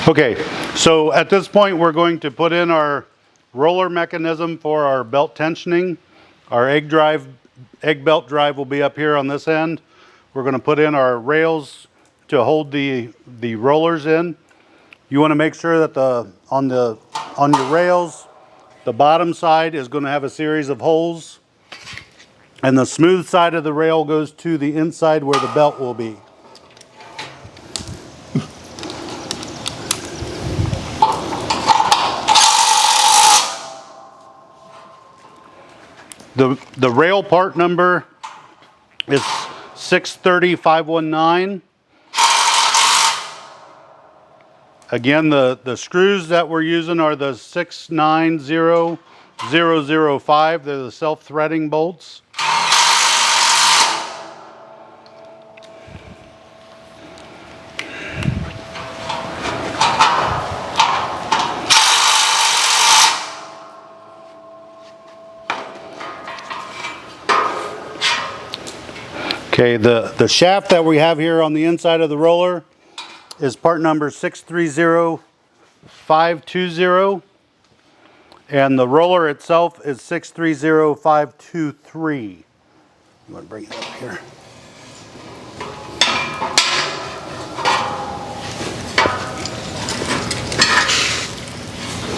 Okay, so at this point we're going to put in our roller mechanism for our belt tensioning. Our egg belt drive will be up here on this end. We're going to put in our rails to hold the rollers in. You want to make sure that on your rails, the bottom side is going to have a series of holes, and the smooth side of the rail goes to the inside where the belt will be. The rail part number is 630519. Again, the screws that we're using are the 690005. They're the self-threading bolts. Okay, the shaft that we have here on the inside of the roller is part number 630520, and the roller itself is 630523. I'm going to bring it up here.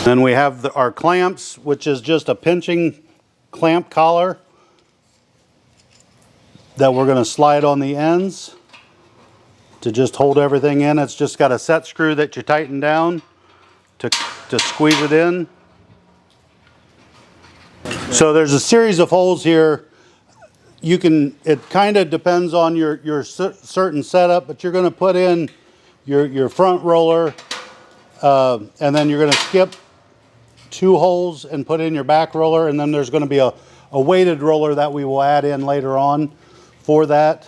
Then we have our clamps, which is just a pinching clamp collar that we're going to slide on the ends to just hold everything in. It's just got a set screw that you tighten down to squeeze it in. So there's a series of holes here. It kind of depends on your certain setup, but you're going to put in your front roller, and then you're going to skip 2 holes and put in your back roller, and then there's going to be a weighted roller that we will add in later on for that.